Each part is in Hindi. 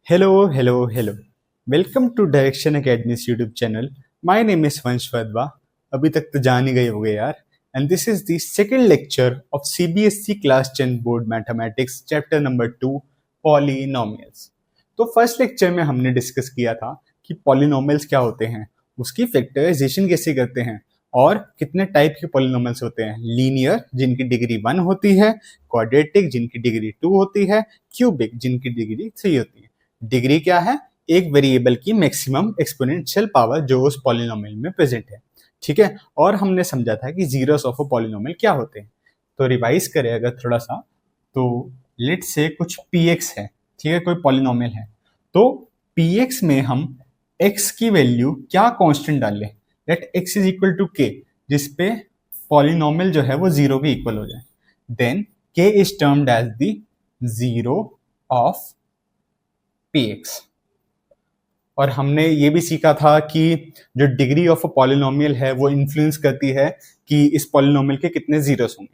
Hello, hello, hello. Welcome to Direction Academy's YouTube channel. My name is Vansh Vadva. अभी तक तो जान ही गए होंगे यार. And this is the second lecture of CBSE Class 10 Board Mathematics Chapter Number 2 Polynomials. तो फर्स्ट लेक्चर में हमने डिस्कस किया था कि पॉलिनोमियल्स क्या होते हैं, उसकी फैक्टराइजेशन कैसे करते हैं और कितने टाइप के पॉलिनोमियल्स होते हैं. लीनियर जिनकी डिग्री 1 होती है, क्वाड्रेटिक जिनकी डिग्री 2 होती है, क्यूबिक जिनकी डिग्री 3 होती है. डिग्री क्या है? एक वेरिएबल की मैक्सिमम एक्सपोनेंशियल पावर जो उस पॉलिनोमियल में प्रेजेंट है. ठीक है. और हमने समझा था कि जीरोस ऑफ अ पॉलिनोमियल क्या होते हैं. तो रिवाइज करें अगर थोड़ा सा, तो लेट से कुछ px है. ठीक है, कोई पॉलिनोमियल है. तो px में हम x की वैल्यू क्या कांस्टेंट डाल लें, let x is equal to k, जिसपे पॉलिनोमियल जो है वो जीरो के इक्वल हो जाए. Then k is termed as the zero of px. और हमने ये भी सीखा था कि जो डिग्री ऑफ अ पॉलिनोमियल है वो इन्फ्लुएंस करती है कि इस पॉलिनोमियल के कितने जीरोस होंगे.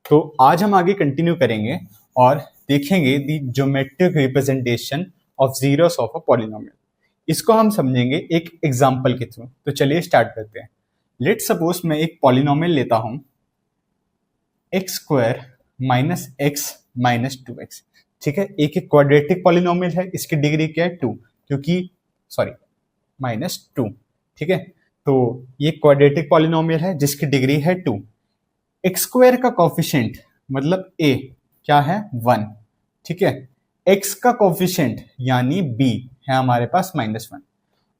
तो आज हम आगे कंटिन्यू करेंगे और देखेंगे the geometric representation of zeros of a polynomial. इसको हम समझेंगे एक एग्जांपल के थ्रू. तो चलिए स्टार्ट करते हैं. लेट सपोज मैं एक पॉलिनोमियल लेता हूं x square minus x minus 2x. ठीक है, एक क्वाड्रेटिक पॉलिनोमियल है, इसकी डिग्री क्या है 2, क्योंकि सॉरी माइनस 2. ठीक है, तो ये क्वाड्रेटिक पॉलिनोमियल है जिसकी डिग्री है 2. एक्स स्क्वायर का कोफिशिएंट मतलब a क्या है 1. ठीक है, x का कोफिशिएंट यानी b है हमारे पास -1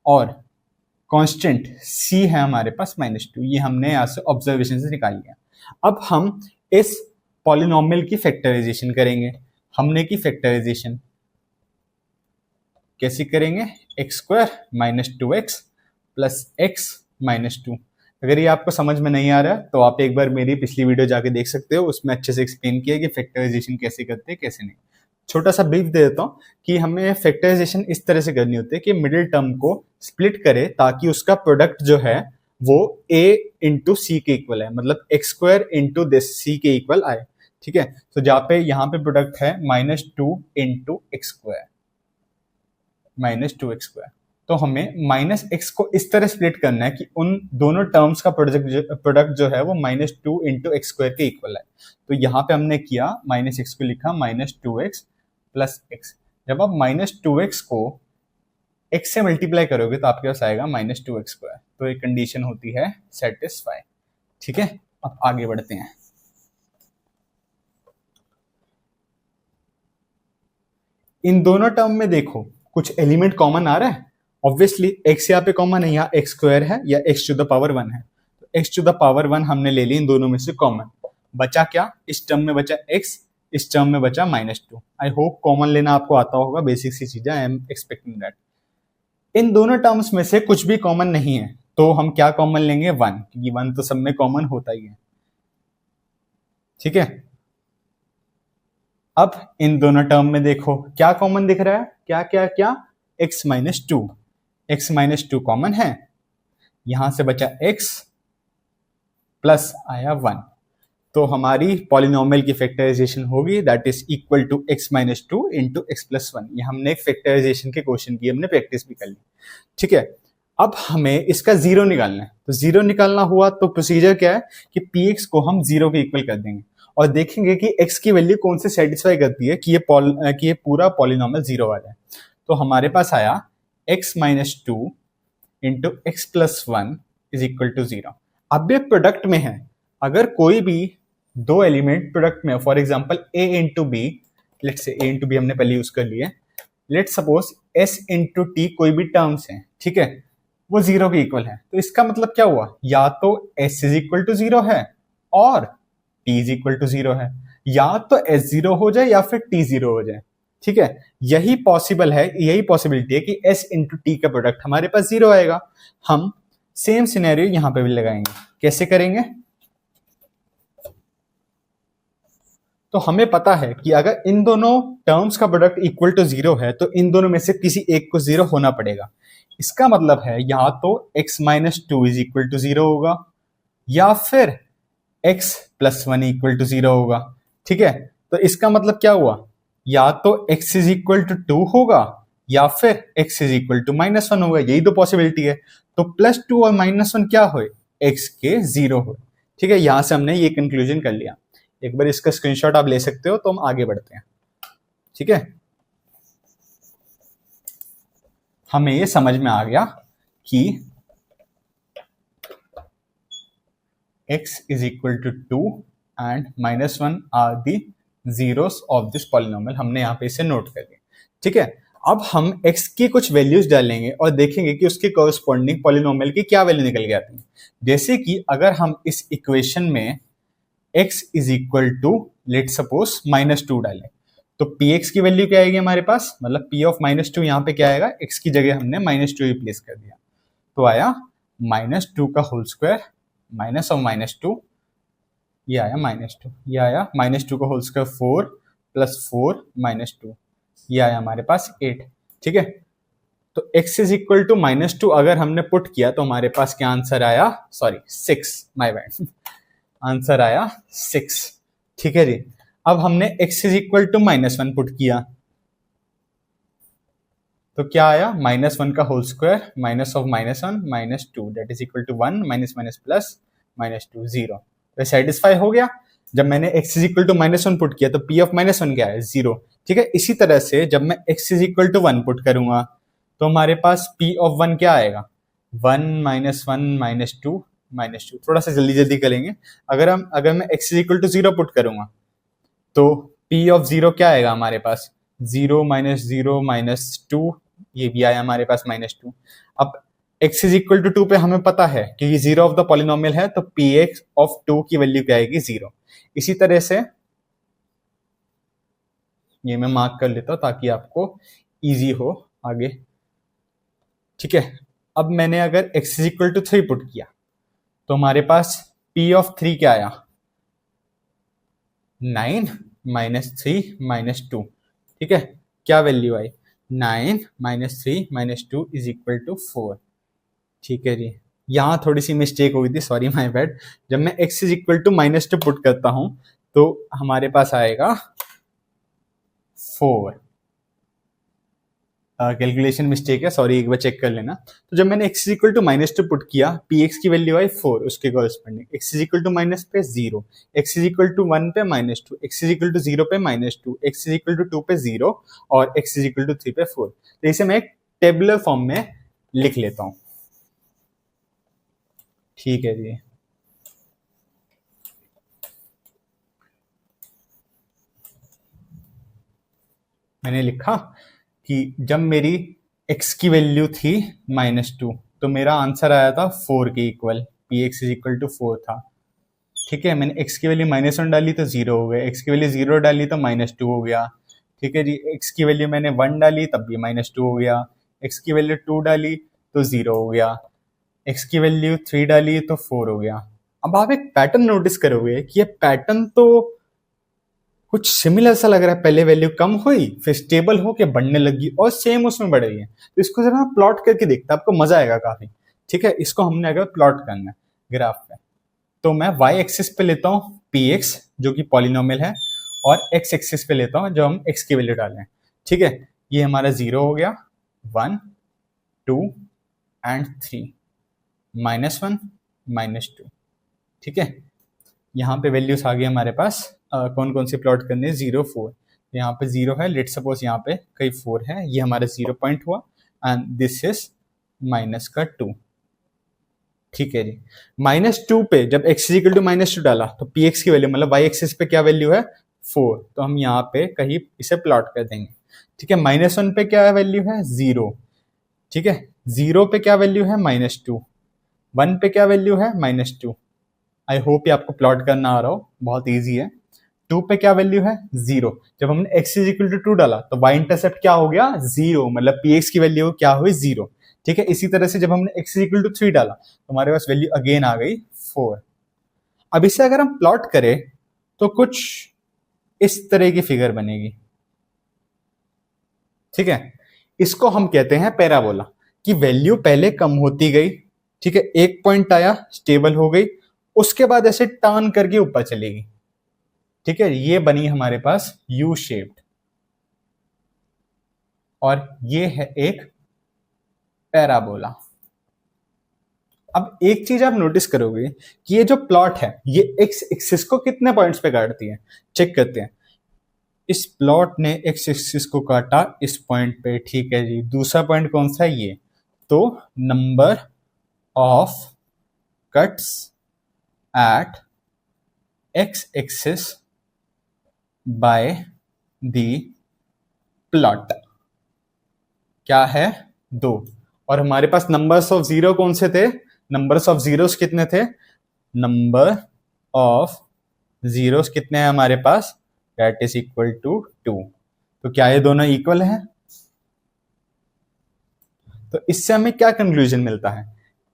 और कांस्टेंट c है हमारे पास -2. ये हमने यहाँ से ऑब्जर्वेशन से निकाल लिया. अब हम इस पॉलिनोमियल की फैक्टराइजेशन करेंगे. हमने की फैक्टराइजेशन कैसे करेंगे? X square minus 2x plus x minus 2. अगर ये आपको समझ में नहीं आ रहा तो आप एक बार मेरी पिछली वीडियो जाके देख सकते हो, उसमें अच्छे से एक्सप्लेन किया कि फैक्टराइजेशन कैसे करते हैं कैसे नहीं. छोटा सा ब्रीफ दे देता हूँ कि हमें फैक्टराइजेशन इस तरह से करनी होती है कि मिडिल टर्म को स्प्लिट करे ताकि उसका प्रोडक्ट जो है वो a इंटू सी के इक्वल है, मतलब एक्स स्क्वायर इंटू दिस सी के इक्वल आए. ठीक है, तो जहाँ पे यहाँ पे प्रोडक्ट है -2 इंटू एक्स स्क्वायर -2x². तो हमें -x को इस तरह स्प्लिट करना है कि उन दोनों टर्म्स का प्रोडक्ट जो है वो -2 इंटू एक्स स्क्वायर के इक्वल है. तो यहाँ पे हमने किया -x को लिखा -2x प्लस x. जब आप -2x को x से मल्टीप्लाई करोगे तो आपके पास आएगा -2x². तो ये कंडीशन होती है सेटिस्फाई. ठीक है, अब आगे बढ़ते हैं. इन दोनों टर्म में देखो कुछ एलिमेंट कॉमन आ रहा है. ऑब्वियसली x यहाँ पे कॉमन है, यहाँ x स्क्वायर है या x टू द पावर 1 है. तो x टू द पावर 1 हमने ले ली इन दोनों में से कॉमन. बचा क्या? इस टर्म में बचा x, इस टर्म में बचा -2. आई होप कॉमन लेना आपको आता होगा, बेसिक सी चीजें. I am expecting that. इन दोनों टर्म्स में से कुछ भी कॉमन नहीं है तो हम क्या कॉमन लेंगे? 1, क्योंकि 1 तो सब में कॉमन होता ही है. ठीक है, अब इन दोनों टर्म में देखो क्या कॉमन दिख रहा है, क्या क्या क्या? x माइनस 2 कॉमन है. यहां से बचा x प्लस आया 1. तो हमारी पॉलिनोमियल की फैक्टराइजेशन होगी that is equal to x minus 2 into x plus 1. ये हमने एक फैक्टराइजेशन के क्वेश्चन की हमने प्रैक्टिस भी कर ली. ठीक है, अब हमें इसका जीरो निकालना है. तो जीरो निकालना हुआ तो प्रोसीजर क्या है कि px को हम जीरो के इक्वल कर देंगे और देखेंगे कि x की वैल्यू कौन से सेटिस्फाई करती है कि ये पूरा पॉलिनोमियल जीरो वाला है. तो हमारे पास आया x minus 2 into x plus 1 is equal to 0. अब ये प्रोडक्ट में है. अगर कोई भी दो एलिमेंट प्रोडक्ट में, for example a into B, let say a into B हमने पहले यूज कर लिया. Let suppose s into T कोई भी टर्म्स हैं, ठीक है, वो जीरो के इक्वल है. तो इसका मतलब क्या हुआ? या तो s इज इक्वल टू 0 है और t इज इक्वल टू 0 है, या तो s 0 हो जाए या फिर t 0 हो जाए. ठीक है, यही पॉसिबल है, यही पॉसिबिलिटी है कि s इंटू टी का प्रोडक्ट हमारे पास 0 आएगा. हम सेम सिनेरियो यहां पे भी लगाएंगे. कैसे करेंगे? तो हमें पता है कि अगर इन दोनों टर्म्स का प्रोडक्ट इक्वल टू 0 है तो इन दोनों में से किसी एक को 0 होना पड़ेगा. इसका मतलब है या तो x minus 2 is equal to 0 होगा या फिर x प्लस 1 इक्वल टू 0 होगा. ठीक है, तो इसका मतलब क्या हुआ? या तो x इज इक्वल टू 2 होगा या फिर x इज इक्वल टू -1 होगा, यही तो पॉसिबिलिटी है। तो +2 और -1 क्या हो, x के 0 हो। ठीक है, यहां से हमने ये कंक्लूजन कर लिया। एक बार इसका स्क्रीनशॉट आप ले सकते हो, तो हम आगे बढ़ते हैं। ठीक है, हमें ये समझ में आ गया कि x is equal to 2 and -1 are the zeros of this polynomial। हमने यहाँ पे इसे नोट कर लिया। ठीक है, अब हम x की कुछ वैल्यूज डालेंगे और देखेंगे कि उसके कॉरस्पॉन्डिंग पॉलिनोमियल की क्या वैल्यू निकल के आती है। जैसे कि अगर हम इस इक्वेशन में x is equal to let suppose -2 डालें, तो px की वैल्यू क्या आएगी हमारे पास, मतलब p ऑफ -2 यहाँ पे क्या आएगा, x की जगह हमने -2 रिप्लेस कर दिया, तो आया -2 का होल स्क्वायर माइनस ऑफ -2, ये आया -2, ये आया -2 का होल स्क्वायर 4 + 4 -2, ये आया हमारे पास 8। ठीक है, तो x इज इक्वल टू -2 अगर हमने पुट किया तो हमारे पास क्या आंसर आया, सॉरी 6, माय बैड, आंसर आया 6। ठीक है जी, अब हमने x is equal to -1 put किया तो क्या आया, -1 का whole square minus of -1 -2 that is equal to 1 minus minus plus -2 0। तो सेटिस्फाई हो गया। जब मैंने x is equal to -1 put किया तो p ऑफ -1 क्या है, 0। ठीक है, इसी तरह से जब मैं x is equal to 1 put करूंगा तो हमारे पास p ऑफ 1 क्या आएगा, 1 -1 -2 -2। थोड़ा सा जल्दी जल्दी करेंगे। अगर मैं x is equal to 0 put करूंगा तो p ऑफ 0 क्या आएगा हमारे पास, 0 -0 -2, ये भी आया हमारे पास -2। अब x इज इक्वल टू 2 पे हमें पता है कि ये 0 ऑफ द पॉलिनोमियल है, तो px ऑफ 2 की वैल्यू क्या आएगी, 0। इसी तरह से ये मैं मार्क कर लेता हूं ताकि आपको इजी हो आगे। ठीक है, अब मैंने अगर x is equal to 3 put किया तो हमारे पास p ऑफ 3 क्या आया, 9 -3 -2। ठीक है, क्या वैल्यू आई, 9 -3 -2 इज इक्वल टू 4। ठीक है जी, यहाँ थोड़ी सी मिस्टेक हो गई थी, सॉरी माय बैड। जब मैं x is equal to -2 put करता हूं तो हमारे पास आएगा 4। कैलकुलेशन मिस्टेक है, सॉरी, एक बार चेक कर लेना। तो जब मैंने x is equal to -2 put किया, px की वैल्यू आई 4, उसके corresponding x is equal to minus पे 0, x इज इक्वल टू 1 पे -2, x इज इक्वल टू 0 पे -2, x इज इक्वल टू 2 पे 0 और x इज इक्वल टू 3 पे 4। तो इसे मैं एक टेबुलर फॉर्म में लिख लेता हूं। ठीक है जी, मैंने लिखा कि जब मेरी x की वैल्यू थी -2 तो मेरा आंसर आया था 4 के equal, px is equal to 4 था। ठीक है, मैंने x की वैल्यू -1 डाली तो 0 हो गया, x की वैल्यू 0 डाली तो -2 हो गया। ठीक है जी, x की वैल्यू मैंने 1 डाली तब भी -2 हो गया, x की वैल्यू 2 डाली तो 0 हो गया, x की वैल्यू 3 डाली तो 4 हो गया। अब आप एक पैटर्न नोटिस करोगे कि ये पैटर्न तो कुछ सिमिलर सा लग रहा है, पहले वैल्यू कम हुई फिर स्टेबल होके बढ़ने लगी और सेम उसमें बढ़ रही है। तो इसको जरा प्लॉट करके देखते हैं, आपको मजा आएगा काफी। ठीक है, इसको हमने अगर प्लॉट करना है ग्राफ पे तो मैं y एक्सिस पे लेता हूँ px जो कि पॉलिनोमियल है और x एक्सिस पे लेता हूँ जो हम x की वैल्यू डालें। ठीक है, ये हमारा 0 हो गया, 1 2 एंड 3, -1 -2। ठीक है, यहाँ पे वैल्यूज आ गई हमारे पास। कौन कौन सी प्लॉट करनी है, 0 4, यहाँ पे 0 है, लेट सपोज यहाँ पे कहीं 4 है, ये हमारा 0 पॉइंट हुआ एंड दिस इज -2। ठीक है जी, -2 पे जब x इज इक्वल टू -2 डाला तो px की वैल्यू मतलब y एक्सिस पे क्या वैल्यू है, 4, तो हम यहाँ पे कहीं इसे प्लॉट कर देंगे। ठीक है, -1 पे क्या वैल्यू है, 0। ठीक है, 0 पे क्या वैल्यू है, -2, 1 पे क्या वैल्यू है, -2। आई होप ये आपको प्लॉट करना आ रहा हो, बहुत ईजी है। 2 पे क्या वैल्यू है, 0। जब हमने x इज इक्वल टू 2 डाला तो y इंटरसेप्ट क्या हो गया, 0, मतलब px की वैल्यू क्या हुई, 0। ठीक है, इसी तरह से जब हमने x इज इक्वल टू 3 डाला तो हमारे पास वैल्यू अगेन आ गई 4। अब इसे अगर हम प्लॉट करें तो कुछ इस तरह की फिगर बनेगी। ठीक है, इसको हम कहते हैं पैराबोला, कि वैल्यू पहले कम होती गई, ठीक है, एक पॉइंट आया स्टेबल हो गई, उसके बाद ऐसे टर्न करके ऊपर चलेगी। ठीक है, ये बनी हमारे पास यू शेप्ड। और ये है एक पैराबोला। अब एक चीज आप नोटिस करोगे कि ये जो प्लॉट है ये एक्स एक्सिस को कितने पॉइंट्स पे काटती है, चेक करते हैं। इस प्लॉट ने एक्स एक्सिस को काटा इस पॉइंट पे, ठीक है जी। दूसरा पॉइंट कौन सा है, ये। तो number of cuts at x axis by the plot क्या है, 2। और हमारे पास नंबर्स ऑफ जीरो कौन से थे, नंबर्स ऑफ जीरोस कितने थे, नंबर ऑफ जीरोस कितने हैं हमारे पास, दैट इज इक्वल टू 2। तो क्या ये दोनों इक्वल हैं। तो इससे हमें क्या कंक्लूजन मिलता है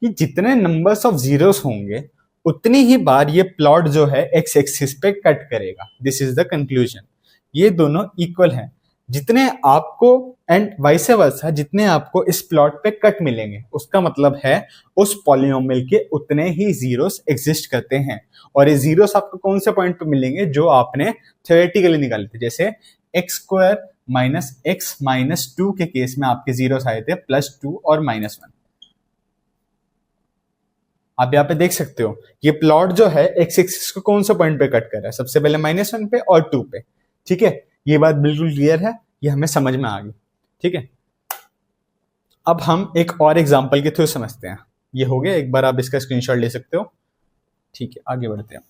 कि जितने नंबर्स ऑफ जीरोस होंगे उतनी ही बार ये प्लॉट जो है एक्स एक्सिस पे कट करेगा। दिस इज द कंक्लूजन, ये दोनों इक्वल हैं। जितने आपको एंड वाइस वर्सा जितने आपको इस प्लॉट पे कट मिलेंगे उसका मतलब है उस पॉलिनोमियल के उतने ही जीरोस एग्जिस्ट करते हैं। और ये जीरोस आपको कौन से पॉइंट पे मिलेंगे, जो आपने थ्योरेटिकली निकाले थे। जैसे x square minus x minus 2 के केस में आपके जीरोस आए थे +2 और -1। आप यहाँ पे देख सकते हो ये प्लॉट जो है एक्स एक्सिस को कौन सा पॉइंट पे कट कर रहा है, सबसे पहले -1 पे और 2 पे। ठीक है, ये बात बिल्कुल क्लियर है, ये हमें समझ में आ गई। ठीक है, अब हम एक और एग्जांपल के थ्रू समझते हैं। ये हो गया, एक बार आप इसका स्क्रीनशॉट ले सकते हो। ठीक है, आगे बढ़ते हैं।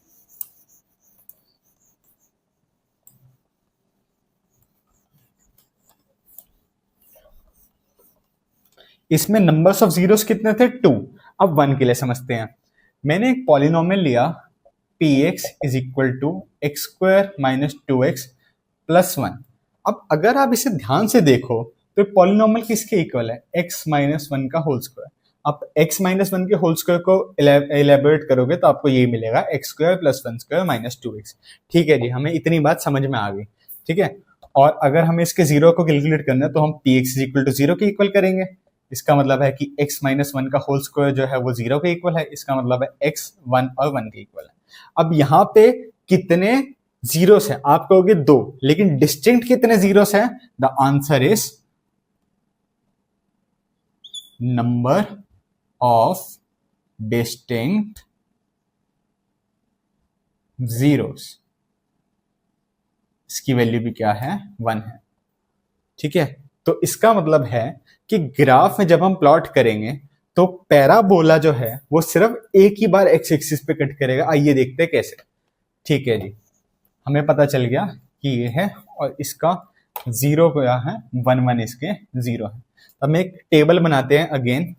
इसमें नंबर्स ऑफ जीरोस कितने थे, 2। अब 1 के लिए समझते हैं। मैंने एक पॉलिनोमियल लिया px is equal to X square minus 2x plus 1। अब अगर आप इसे ध्यान से देखो तो पॉलिनोमियल किसके इक्वल है, x माइनस 1 का होल स्क्वायर। आप x माइनस 1 के होल स्क्वायर को एलेबोरेट करोगे तो आपको ये मिलेगा x square plus 1 square minus 2x। ठीक है जी, हमें इतनी बात समझ में आ गई। ठीक है, और अगर हमें इसके जीरो को कैलकुलेट करना है तो हम px इज इक्वल टू 0 के इक्वल करेंगे। इसका मतलब है कि x माइनस 1 का होल स्क्वायर जो है वो 0 के इक्वल है। इसका मतलब है x 1 और 1 के इक्वल है। अब यहाँ पे कितने जीरोस हैं, आप कहोगे 2, लेकिन डिस्टिंक्ट कितने जीरोस हैं, the answer is number of distinct zeros. इसकी वैल्यू भी क्या है, 1 है। ठीक है, तो इसका मतलब है कि ग्राफ में जब हम प्लॉट करेंगे तो पैराबोला जो है वो सिर्फ एक ही बार एक्स एक्सिस पे कट करेगा। आइए देखते हैं कैसे। ठीक है जी, हमें पता चल गया कि ये है और इसका जीरो क्या है, 1 1 इसके जीरो है। तो हम एक टेबल बनाते हैं अगेन।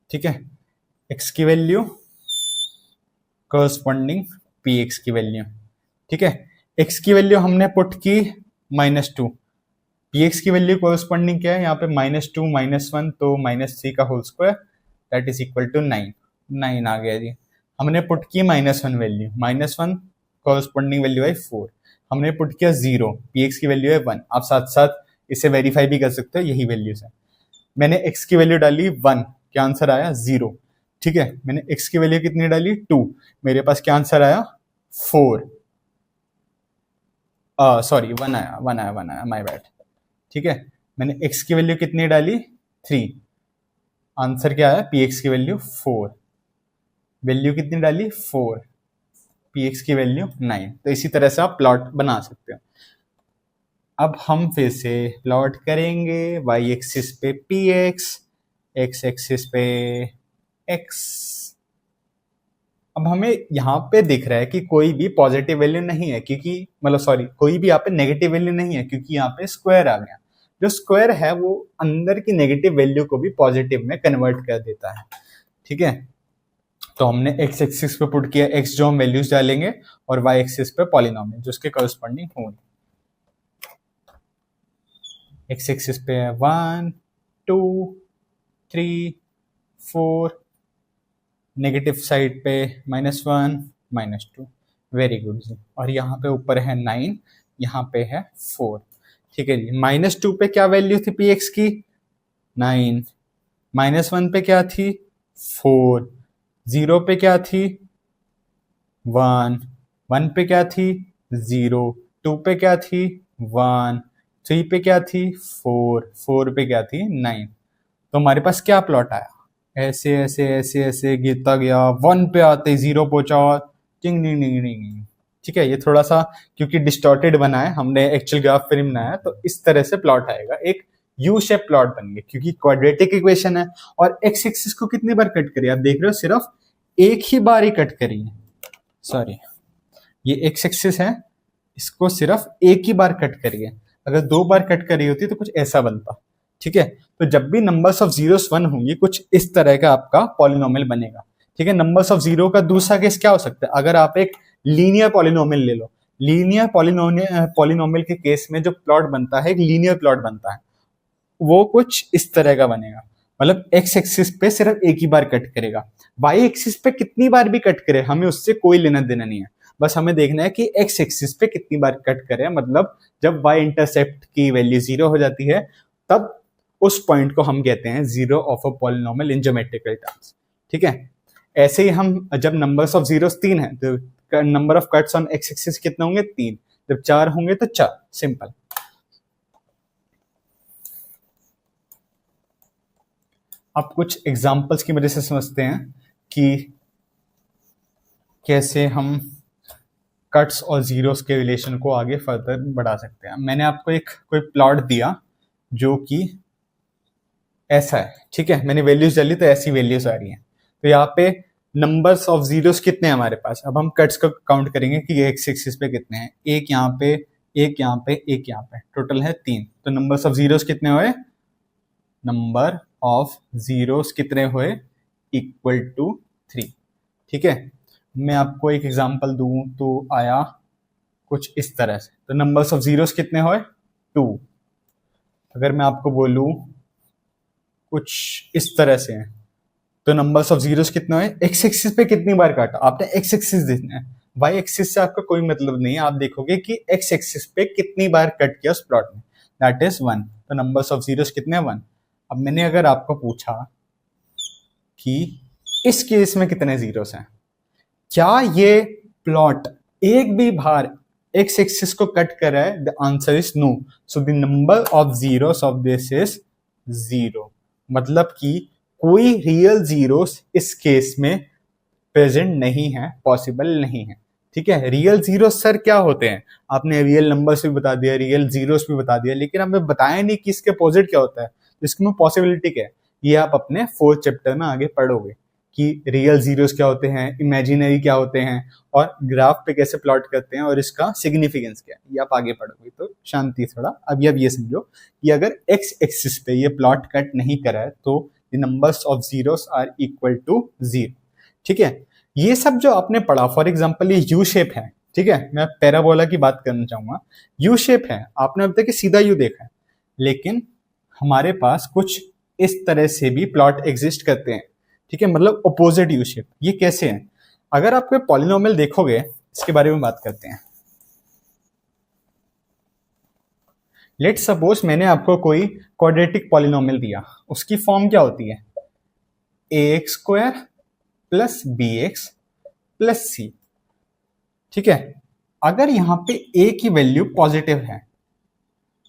ठीक है, एक्स की वैल्यू करस्पॉन्डिंग पी एक्स की वैल्यू। ठीक है, एक्स की वैल्यू हमने पुट की -2, पी एक्स की वैल्यू कोरस्पॉन्डिंग क्या है यहाँ पे, -2 -1 तो -3 का whole square that is equal to 9। 9 आ गया जी। हमने पुट की -1 वैल्यू, -1 कोरस्पॉन्डिंग वैल्यू है 4। हमने पुट किया 0, पी एक्स की वैल्यू है 1। आप साथ साथ इसे वेरीफाई भी कर सकते हो, यही वैल्यूज है। मैंने एक्स की वैल्यू डाली 1, क्या आंसर आया 0। ठीक है, मैंने एक्स की वैल्यू कितनी डाली 2, मेरे पास क्या आंसर आया 4। सॉरी 1 आया, 1 आया माय बैड। ठीक है, मैंने x की वैल्यू कितनी डाली 3, आंसर क्या आया, px की वैल्यू 4। वैल्यू कितनी डाली 4, px की वैल्यू 9। तो इसी तरह से आप प्लॉट बना सकते हो। अब हम फिर से प्लॉट करेंगे, y एक्सिस पे px, x एक्सिस पे x। अब हमें यहाँ पे दिख रहा है कि कोई भी पॉजिटिव वैल्यू नहीं है, क्योंकि मतलब सॉरी कोई भी यहाँ पे नेगेटिव वैल्यू नहीं है, क्योंकि यहाँ पे स्क्वायर आ गया। जो स्क्वायर है वो अंदर की नेगेटिव वैल्यू को भी पॉजिटिव में कन्वर्ट कर देता है। ठीक है, तो हमने एक्स एक्सिस पे पुट किया x जो हम वैल्यूज डालेंगे, और y एक्सिस पे पॉलिनोमियल जो उसके करस्पॉन्डिंग होंगे। एक्स एक्सिस पे 1 2 3 4, नेगेटिव साइड पे -1 -2। वेरी गुड जी। और यहाँ पे ऊपर है 9, यहाँ पे है 4। ठीक है जी, -2 पे क्या वैल्यू थी पी एक्स की, 9। -1 पे क्या थी 4, 0 पे क्या थी 1, 1 पे क्या थी 0, 2 पे क्या थी 1, 3 पे क्या थी 4, 4 पे क्या थी 9। तो हमारे पास क्या प्लॉट आया, ऐसे ऐसे ऐसे ऐसे गिरता गया, 1 पे आते 0 पहुंचा, टिंग टिंग टिंग टिंग। ठीक है, ये थोड़ा सा क्योंकि डिस्टॉर्टेड बना है, हमने एक्चुअल ग्राफ फिर बनाया, तो इस तरह से प्लॉट आएगा, एक यू शेप प्लॉट बन गया क्योंकि क्वाड्रेटिक इक्वेशन है। और एक्स एक्सिस को कितनी बार कट करिए, आप देख रहे हो सिर्फ एक ही बार ही कट करिए, सॉरी ये एक्स एक्सिस है, इसको सिर्फ एक ही बार कट करिए, अगर 2 बार कट करी होती तो कुछ ऐसा बनता। ठीक है, तो जब भी नंबर्स ऑफ जीरोस 1 होंगी, कुछ इस तरह का आपका पॉलिनोमियल बनेगा। ठीक है, नंबर्स ऑफ जीरो का दूसरा केस क्या हो सकता है, अगर आप एक लीनियर पॉलिनोमियल ले लो, लीनियर पॉलिनोमियल के केस में जो प्लॉट बनता है, एक लीनियर प्लॉट बनता है, वो कुछ इस तरह का बनेगा। मतलब एक्स एक्सिस पे सिर्फ एक ही बार कट करेगा, वाई एक्सिस पे कितनी बार भी कट करे हमें उससे कोई लेना देना नहीं है, बस हमें देखना है कि एक्स एक्सिस पे कितनी बार कट करे। मतलब जब वाई इंटरसेप्ट की वैल्यू 0 हो जाती है, तब उस पॉइंट को हम कहते हैं zero of a polynomial in geometrical terms. ठीक है, ऐसे ही हम जब नंबर्स ऑफ जीरोस 3 है तो number of cuts on x axis कितने होंगे 3, जब 4 होंगे तो 4, सिंपल। अब कुछ एग्जाम्पल्स की वजह से समझते हैं कि कैसे हम कट्स और जीरोस के रिलेशन को आगे फर्दर बढ़ा सकते हैं। मैंने आपको एक कोई प्लॉट दिया जो कि ऐसा है, ठीक है, मैंने वैल्यूज डाली तो ऐसी वैल्यूज आ रही हैं, तो यहाँ पे नंबर्स ऑफ जीरोस कितने हैं हमारे पास, अब हम कट्स को काउंट करेंगे कि एक्स एक्सिस पे कितने हैं, एक यहाँ पे, एक यहाँ पे, एक यहाँ पे, टोटल है 3। तो नंबर्स ऑफ जीरोस कितने हुए, नंबर ऑफ जीरोस कितने हुए, इक्वल टू 3। ठीक है, मैं आपको एक एग्जांपल दूं तो आया कुछ इस तरह से, तो नंबर्स ऑफ जीरोस कितने हुए 2। अगर मैं आपको बोलूं कुछ इस तरह से है, तो नंबर्स ऑफ जीरोस कितने हुए, एक्स एक्सिस पे कितनी बार काटा, आपने एक्स एक्सिस देखना है, वाई एक्सिस से आपका कोई मतलब नहीं है, आप देखोगे कि एक्स एक्सिस पे कितनी बार कट किया उस प्लॉट में, दैट इज 1। तो नंबर्स ऑफ जीरोस कितने 1। अब मैंने अगर आपको पूछा कि इस केस में कितने जीरोस हैं, क्या ये प्लॉट एक भी बार एक्स एक्सिस को कट कर रहा है, the answer is no. So the number of zeros of this is 0, मतलब कि कोई रियल जीरोस इस केस में प्रेजेंट नहीं है, पॉसिबल नहीं है। ठीक है, रियल जीरोस सर क्या होते हैं, आपने रियल नंबर्स भी बता दिया, रियल जीरोस भी बता दिया, लेकिन आपने बताया नहीं कि इसके अपोजिट क्या होता है, इसमें पॉसिबिलिटी क्या है, ये आप अपने 4th चैप्टर में आगे पढ़ोगे कि रियल जीरोस क्या होते हैं, इमेजिनरी क्या होते हैं, और ग्राफ पे कैसे प्लॉट करते हैं और इसका सिग्निफिकेंस क्या है, ये आप आगे पढ़ोगे। तो शांति थोड़ा, अभी अब ये समझो कि अगर एक्स एक्सिस पे ये प्लॉट कट नहीं करा है तो the numbers of zeros are equal to 0। ठीक है, ये सब जो आपने पढ़ा, फॉर एग्जाम्पल ये यू शेप है, ठीक है, मैं पैराबोला की बात करना चाहूंगा, यू शेप है, आपने अब तक सीधा यू देखा है, लेकिन हमारे पास कुछ इस तरह से भी प्लॉट एग्जिस्ट करते हैं। ठीक है, मतलब अपोजिट यू शेप, ये कैसे है, अगर आप कोई पॉलिनोमियल देखोगे, इसके बारे में बात करते हैं। लेट सपोज मैंने आपको कोई क्वाड्रेटिक पॉलिनोमियल दिया, उसकी फॉर्म क्या होती है, ax square plus bx plus c। ठीक है, अगर यहां पे a की वैल्यू पॉजिटिव है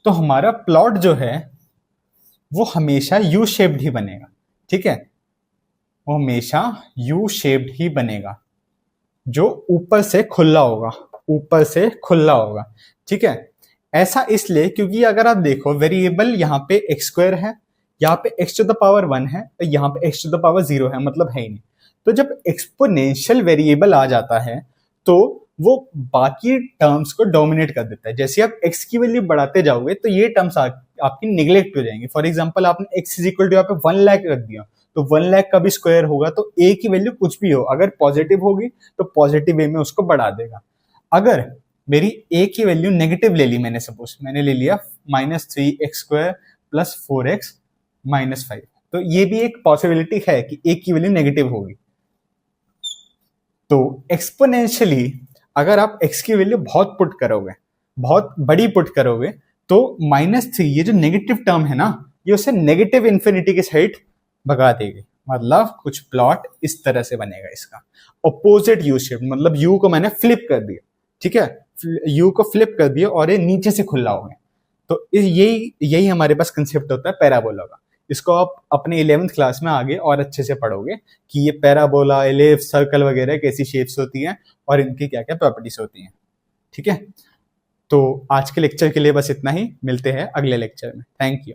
तो हमारा प्लॉट जो है वो हमेशा यू शेप्ड ही बनेगा। ठीक है, वो हमेशा यू शेप्ड ही बनेगा, जो ऊपर से खुला होगा, ऊपर से खुला होगा। ठीक है, ऐसा इसलिए क्योंकि अगर आप देखो वेरिएबल यहाँ पे एक्स स्क्वायर है, यहाँ पे एक्स टू द पावर 1 है, और यहाँ पे एक्स टू द पावर 0 है, मतलब है ही नहीं। तो जब एक्सपोनेंशियल वेरिएबल आ जाता है तो वो बाकी टर्म्स को डोमिनेट कर देता है। जैसे आप एक्स की वैल्यू बढ़ाते जाओगे तो ये टर्म्स आपकी निगलेक्ट हो जाएंगे। फॉर एग्जाम्पल आपने एक्स इज इक्वल टू यहाँ पे 1 लाख रख दिया, तो 1 लाख का भी स्क्वायर होगा तो ए की वैल्यू कुछ भी हो, अगर पॉजिटिव होगी तो पॉजिटिव वे में उसको बढ़ा देगा। अगर मेरी ए की वैल्यू नेगेटिव ले ली, मैंने सपोज मैंने ले लिया -3x square plus 4x minus 5, तो ये भी एक पॉसिबिलिटी है कि ए की वैल्यू नेगेटिव होगी। तो एक्सपोनेंशियली अगर आप x की वैल्यू बहुत पुट करोगे, बहुत बड़ी पुट करोगे, तो -3 ये जो नेगेटिव टर्म है ना, ये उसे नेगेटिव इन्फिनिटी के साइड भगा देगी। मतलब कुछ प्लॉट इस तरह से बनेगा, इसका अपोजिट यू शेप, मतलब यू को मैंने फ्लिप कर दिया। ठीक है, यू को फ्लिप कर दिए और ये नीचे से खुला हो गया। तो यही यही हमारे पास कंसेप्ट होता है पैराबोला का। इसको आप अपने 11th क्लास में आगे और अच्छे से पढ़ोगे कि ये पैराबोला, एलिप्स, सर्कल वगैरह कैसी शेप्स होती हैं और इनकी क्या क्या प्रॉपर्टीज होती हैं। ठीक है, तो आज के लेक्चर के लिए बस इतना ही, मिलते हैं अगले लेक्चर में। Thank you.